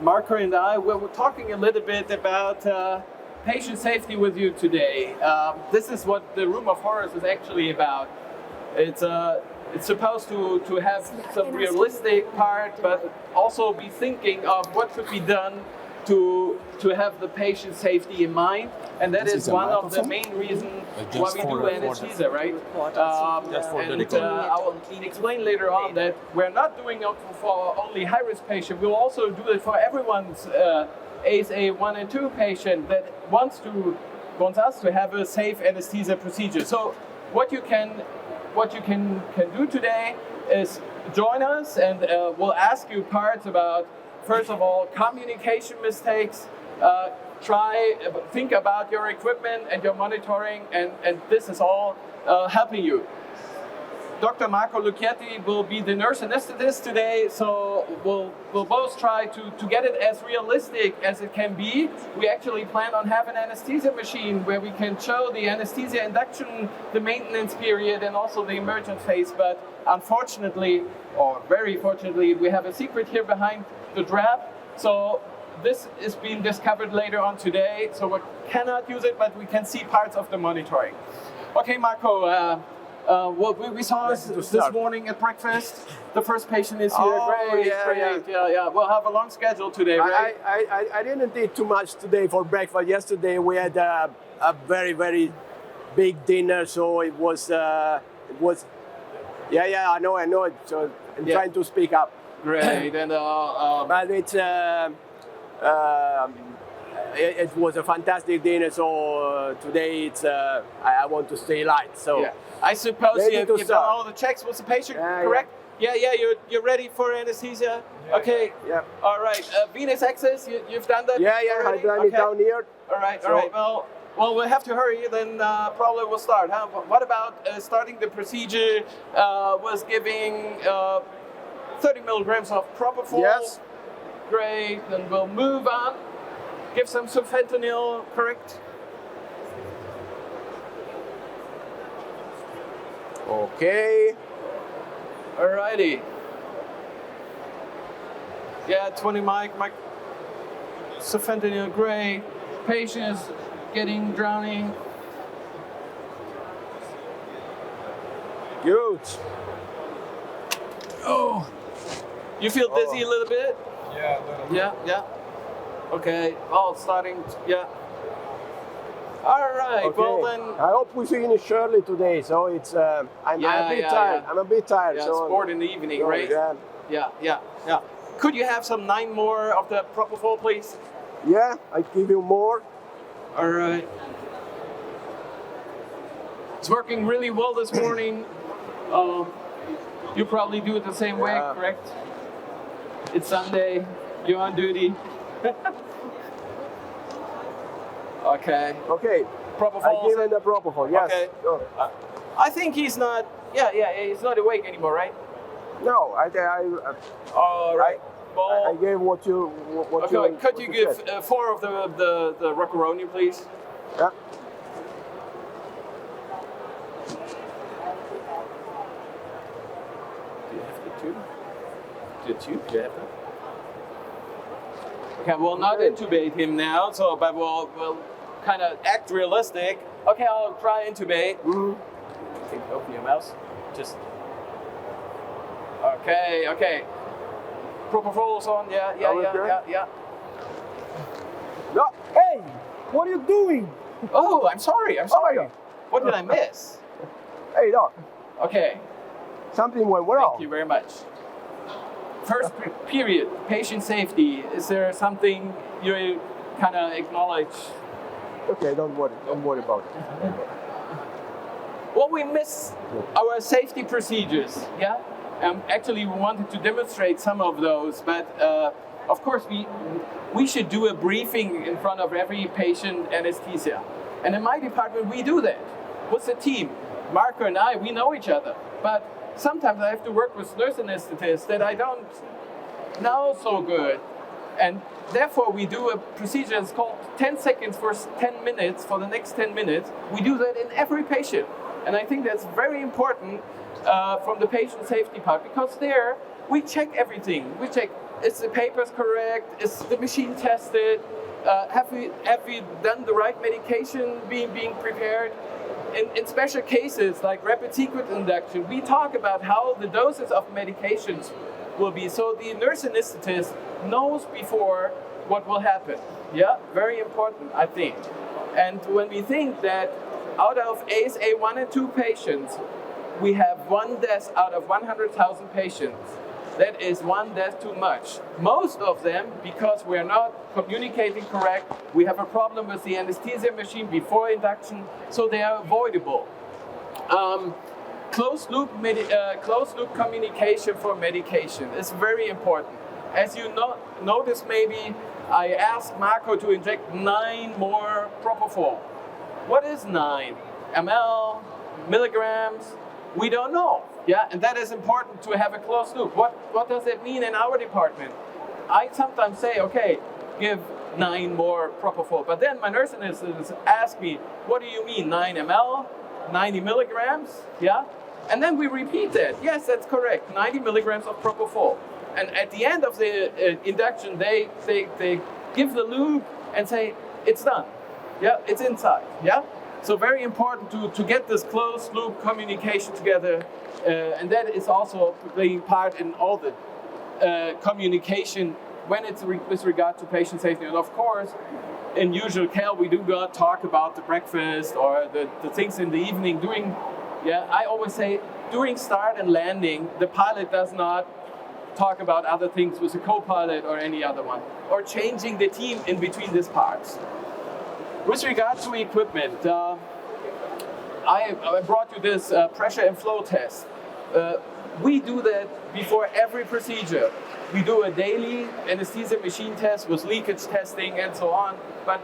Marco and I were talking a little bit about patient safety with you today. This is what the Room of Horrors is actually about. It's supposed to have some realistic part, but also be thinking of what could be done to have the patient safety in mind, and that is one of the main reasons why we do anesthesia, right? I will explain later on that we're not doing it for only high-risk patients. We'll also do it for everyone's ASA 1 and 2 patient that wants us to have a safe anesthesia procedure. So what you can do today is join us, and we'll ask you parts about, first of all, communication mistakes. Think about your equipment and your monitoring, and this is all helping you. Dr. Marco Lucchetti will be the nurse anesthetist today, so we'll both try to get it as realistic as it can be. We actually plan on having an anesthesia machine where we can show the anesthesia induction, the maintenance period, and also the emergent phase, but unfortunately, or very fortunately, we have a secret here behind the drap, so this is being discovered later on today, so we cannot use it, but we can see parts of the monitoring. Okay, Marco, what we saw this morning at breakfast, the first patient is here. Great. Yeah. We'll have a long schedule today, right? I didn't eat too much today for breakfast. Yesterday we had a very, very big dinner, so it was I know it, so I'm trying to speak up. Great, and but it was a fantastic dinner. So today I want to stay light. So I suppose you've done all the checks. Was the patient correct? Yeah. You're ready for anesthesia. Okay. Yeah. All right. Venous access. You've done that. Yeah. I've done it down here. All right. Well, we'll have to hurry. Then probably we'll start. Huh? What about starting the procedure? Was giving 30 milligrams of propofol. Yes. Great. Then we'll move on. Give some fentanyl, correct? Okay. Alrighty. Yeah, 20 mic. Fentanyl, great. Patient is drowning. Good. Oh. You feel dizzy a little bit? Yeah, a little bit. Yeah. Okay. Starting. Yeah. All right. Okay. Well then. I hope we finish early today. So it's I'm a bit tired. Yeah. I'm a bit tired. Yeah, so sport in the evening, right? Yeah. Yeah. Could you have some 9 more of the propofol, please? Yeah, I give you more. All right. It's working really well this morning. You probably do it the same way, correct? It's Sunday. You're on duty. Okay. Propofol. I give him the propofol. Yes. Okay. I think he's not. Yeah. He's not awake anymore, right? No. All right. Well, I gave what you. Could you give 4 of the rocuroni, please? Yeah. Do you have the tube? Do you have that? Okay, we'll not intubate him now, but we'll kind of act realistic. Okay, I'll try intubate. Mm-hmm. Okay, open your mouth. Just. Okay. Propofol's on. Yeah. No, hey, what are you doing? Oh, I'm sorry. What did I miss? Hey, Doc. Okay. Something went wrong. Thank you very much. First period, patient safety. Is there something you kind of acknowledge? Okay, don't worry about it. Well, we miss our safety procedures, yeah? Actually, we wanted to demonstrate some of those, but of course, we should do a briefing in front of every patient anesthesia. And in my department, we do that. What's the team? Marco and I, we know each other, but sometimes I have to work with nurse anesthetists that I don't know so good. And therefore, we do a procedure that's called 10 seconds for 10 minutes, for the next 10 minutes. We do that in every patient. And I think that's very important from the patient safety part, because there we check everything. We check Is the papers correct? Is the machine tested? Have we done the right medication being prepared? In special cases like rapid sequence induction, we talk about how the doses of medications will be. So the nurse anesthetist knows before what will happen. Yeah, very important, I think. And when we think that out of ASA 1 and 2 patients, we have 1 death out of 100,000 patients, that is 1 death too much. Most of them, because we are not communicating correct, we have a problem with the anesthesia machine before induction, so they are avoidable. Closed loop communication for medication is very important. As you notice, maybe I asked Marco to inject 9 more propofol. What is 9 ml, milligrams? We don't know. Yeah, and that is important to have a closed loop. What does that mean in our department? I sometimes say, okay, give 9 more propofol, but then my nurse anesthetist asks me, what do you mean, 9 ml, 90 milligrams? Yeah, and then we repeat that. Yes, that's correct, 90 milligrams of propofol. And at the end of the induction, they give the loop and say, it's done. Yeah, it's inside. Yeah. So very important to get this closed loop communication together, and that is also playing part in all the communication when it's with regard to patient safety. And of course, in usual care, we do not talk about the breakfast or the things in the evening. I always say during start and landing, the pilot does not talk about other things with a co-pilot or any other one, or changing the team in between these parts. With regard to equipment, I brought you this pressure and flow test. We do that before every procedure. We do a daily anesthesia machine test with leakage testing and so on. But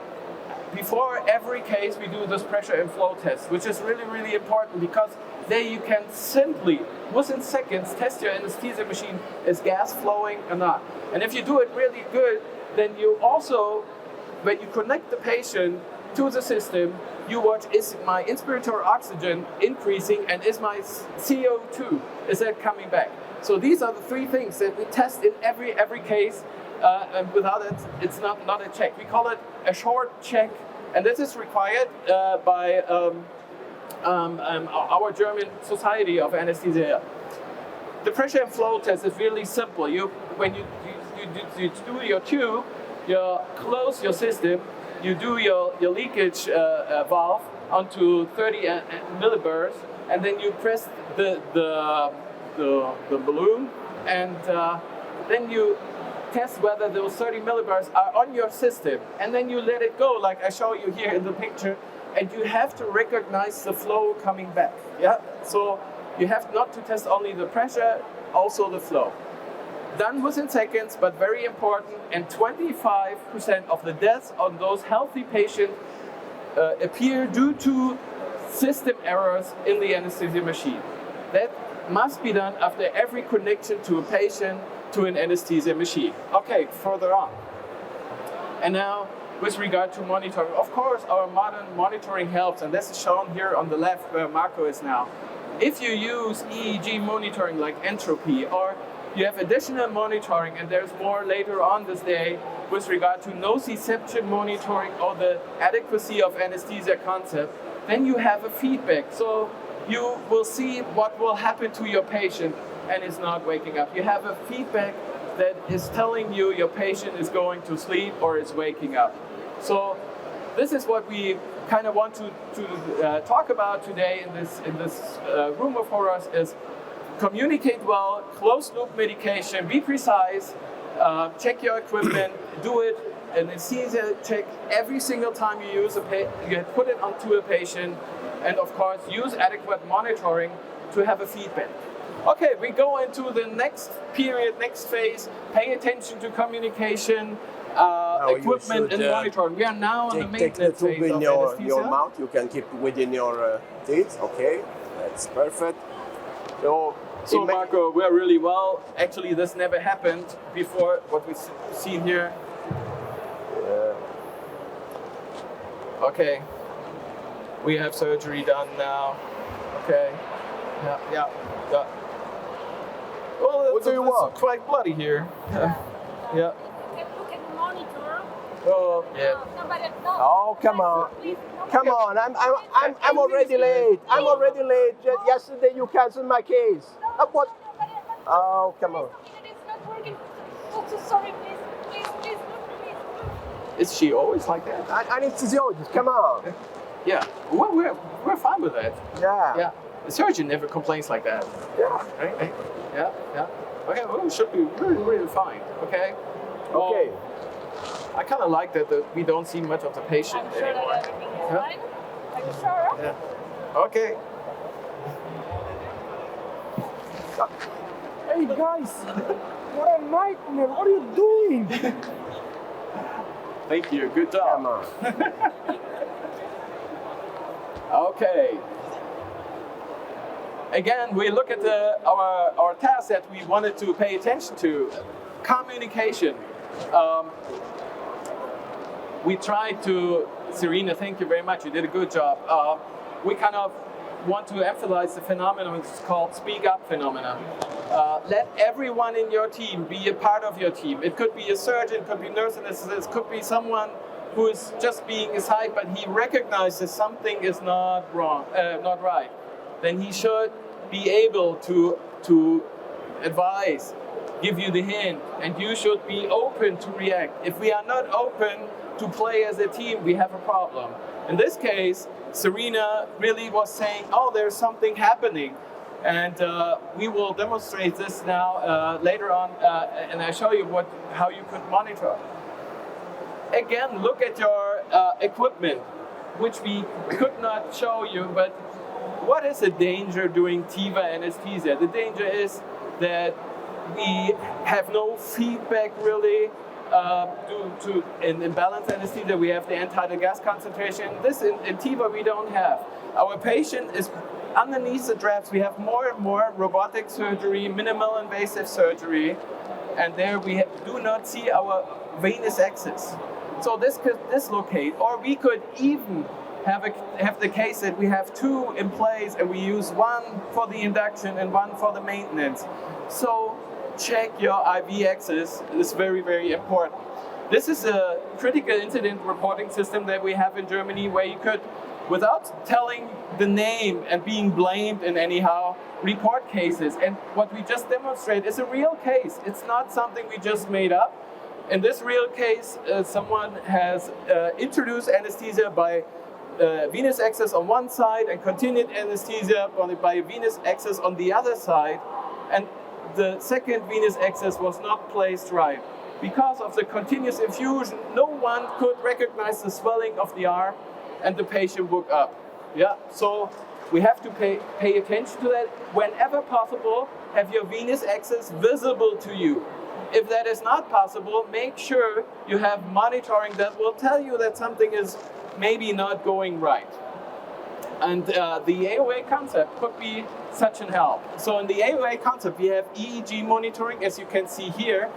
before every case, we do this pressure and flow test, which is really, really important because there you can simply, within seconds, test your anesthesia machine, is gas flowing or not. And if you do it really good, then you also, when you connect the patient to the system, you watch, is my inspiratory oxygen increasing and is my CO2, is that coming back? So these are the 3 things that we test in every case, and without it, it's not a check. We call it a short check, and this is required by our German Society of Anesthesia. The pressure and flow test is really simple. When you do your tube, you close your system, you do your leakage valve onto 30 millibars, and then you press the balloon, and then you test whether those 30 millibars are on your system, and then you let it go, like I show you here in the picture, and you have to recognize the flow coming back. Yeah, so you have not to test only the pressure, also the flow. Done within seconds, but very important, and 25% of the deaths on those healthy patients appear due to system errors in the anesthesia machine. That must be done after every connection to a patient to an anesthesia machine. Okay, further on. And now, with regard to monitoring, of course, our modern monitoring helps, and this is shown here on the left where Marco is now. If you use EEG monitoring like entropy, or you have additional monitoring, and there's more later on this day with regard to nociception monitoring or the adequacy of anesthesia concept, then you have a feedback. So you will see what will happen to your patient and is not waking up. You have a feedback that is telling you your patient is going to sleep or is waking up. So this is what we kind of want to talk about today in this room of horrors is communicate well, closed loop medication, be precise, check your equipment, do it, anesthesia check every single time you use you put it onto a patient, and of course use adequate monitoring to have a feedback. Okay, we go into the next period, next phase, pay attention to communication, equipment and monitoring. We are now on the maintenance phase of anesthesia. Your mouth, you can keep within your teeth, okay, that's perfect. So Marco, we're really well. Actually, this never happened before, what we've seen here. Okay, we have surgery done now. Okay, yeah. Well, it's quite bloody here. Yeah. You can look at the monitor. Oh, yeah. Oh, come on. Come on, I'm already late. I'm already late. Yesterday you canceled my case. What? Oh, come on. It's not working. So sorry, please. Is she always like that? Anesthesiologist, come on. Yeah. We're fine with that. Yeah. Yeah. The surgeon never complains like that. Yeah. Right? Yeah. Okay, well, we should be really fine. Okay? Okay. I kind of like that we don't see much of the patient I'm sure anymore. that everything is Yeah. fine. Are you sure? Yeah. Okay. Hey guys, what a nightmare! What are you doing? Thank you. Good job. Come on. Okay. Again, we look at our task that we wanted to pay attention to. Communication. We tried to, Serena, thank you very much. You did a good job. We kind of want to emphasize the phenomenon. It's called speak up phenomenon. Let everyone in your team be a part of your team. It could be a surgeon, it could be nurse anesthetist, it could be someone who is just being ESAIC, but he recognizes something is not wrong, not right. Then he should be able to advise, give you the hint, and you should be open to react. If we are not open to play as a team, we have a problem. In this case, Serena really was saying, oh, there's something happening. And we will demonstrate this now later on, and I show you how you could monitor. Again, look at your equipment, which we could not show you, but what is the danger during TIVA anesthesia? The danger is that we have no feedback really due to in balanced anesthesia. We have the end-tidal gas concentration. This in TIVA we don't have. Our patient is underneath the drapes. We have more and more robotic surgery, minimal invasive surgery, and there we do not see our venous axis. So this could dislocate, or we could even have the case that we have two in place and we use one for the induction and one for the maintenance. So check your IV axis. It's very, very important. This is a critical incident reporting system that we have in Germany where you could, without telling the name and being blamed in anyhow, report cases. And what we just demonstrate is a real case. It's not something we just made up. In this real case, someone has introduced anesthesia by venous access on one side and continued anesthesia by venous access on the other side. And the second venous access was not placed right. Because of the continuous infusion, no one could recognize the swelling of the arm and the patient woke up. Yeah, so we have to pay attention to that. Whenever possible, have your venous access visible to you. If that is not possible, make sure you have monitoring that will tell you that something is maybe not going right. And the AOA concept could be such an help. So in the AOA concept, we have EEG monitoring, as you can see here,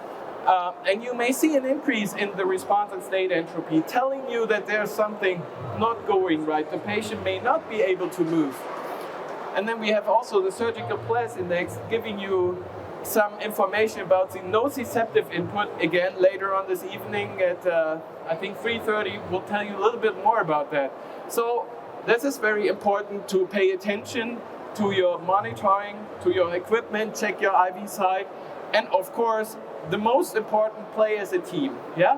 and you may see an increase in the response and state entropy, telling you that there's something not going right. The patient may not be able to move. And then we have also the surgical pulse index, giving you some information about the nociceptive input. Again, later on this evening at I think 3:30, we'll tell you a little bit more about that. So this is very important to pay attention to your monitoring, to your equipment, check your IV site, and of course, the most important, play as a team. Yeah.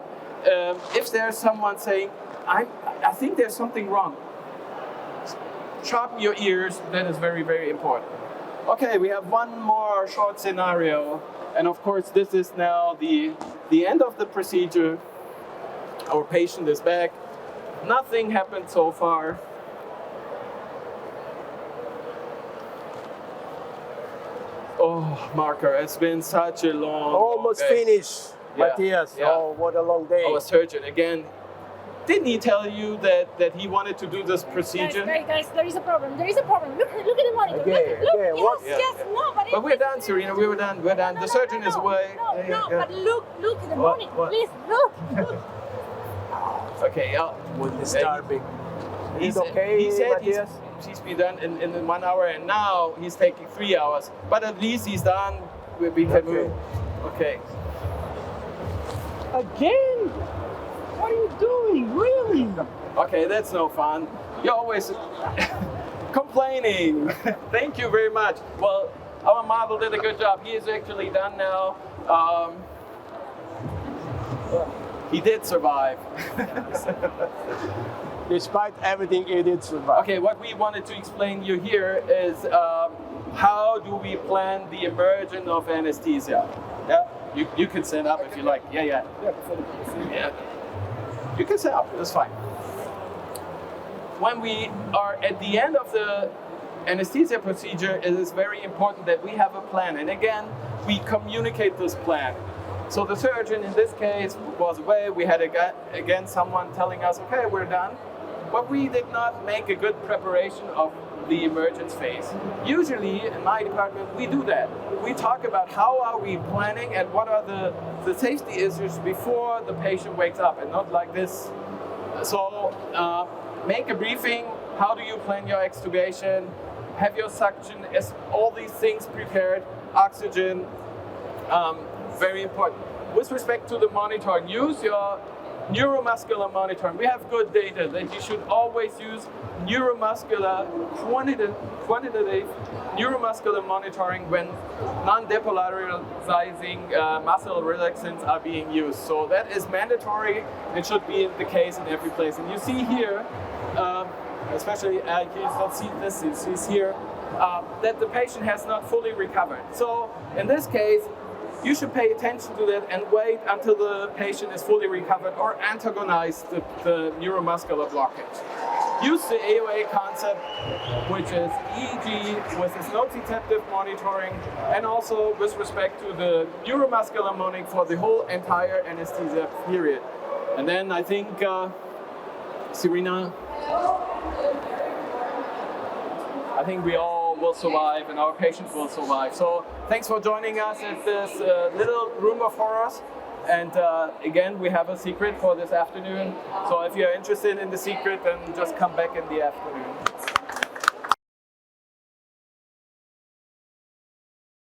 If there's someone saying, I think there's something wrong, sharpen your ears. That is very, very important. Okay, we have one more short scenario, and of course this is now the end of the procedure. Our patient is back. Nothing happened so far. Oh, Marco, it's been such a long Almost day. finished, Yeah, Matthias. yeah. Oh, what a long day. Our surgeon again. Didn't he tell you that he wanted to do this procedure? Guys, there is a problem. There is a problem. Look at the monitor. Again, look. again, what? Yes, no, but But we're done, Serena. We're done. We're done. The surgeon is away. No, Yeah. but look at the What? monitor. What? Please, look. Okay, yeah. What disturbing. He Is said, okay, he said Matthias? he's been done in 1 hour, and now he's taking 3 hours. But at least he's done. We can Okay. move. Okay. Again? What are you doing? Really? Okay, that's no fun. You're always complaining. Thank you very much. Well, our model did a good job. He is actually done now. He did survive. Despite everything, he did survive. Okay, what we wanted to explain you here is how do we plan the emergence of anesthesia? Yeah, you can stand up if you like. Yeah. You can stand up. That's fine. When we are at the end of the anesthesia procedure, it is very important that we have a plan. And again, we communicate this plan. So the surgeon in this case was away. We had again someone telling us, okay, we're done. But we did not make a good preparation of the emergence phase. Usually in my department, we do that. We talk about how are we planning and what are the safety issues before the patient wakes up, and not like this. So make a briefing. How do you plan your extubation? Have your suction, all these things prepared. Oxygen, very important. With respect to the monitoring, use your neuromuscular monitoring. We have good data that you should always use neuromuscular, quantitative neuromuscular monitoring when non-depolarizing muscle relaxants are being used. So that is mandatory. It should be the case in every place. And you see here, especially you don't see this, it sees here, that the patient has not fully recovered. So in this case, you should pay attention to that and wait until the patient is fully recovered or antagonize the neuromuscular blockage. Use the AOA concept, which is EEG with its nociceptive monitoring, and also with respect to the neuromuscular monitoring for the whole entire anesthesia period. And then I think, Serena, I think we all will survive and our patients will survive. So thanks for joining us at this little room of horrors. And again, we have a secret for this afternoon. So if you're interested in the secret, then just come back in the afternoon.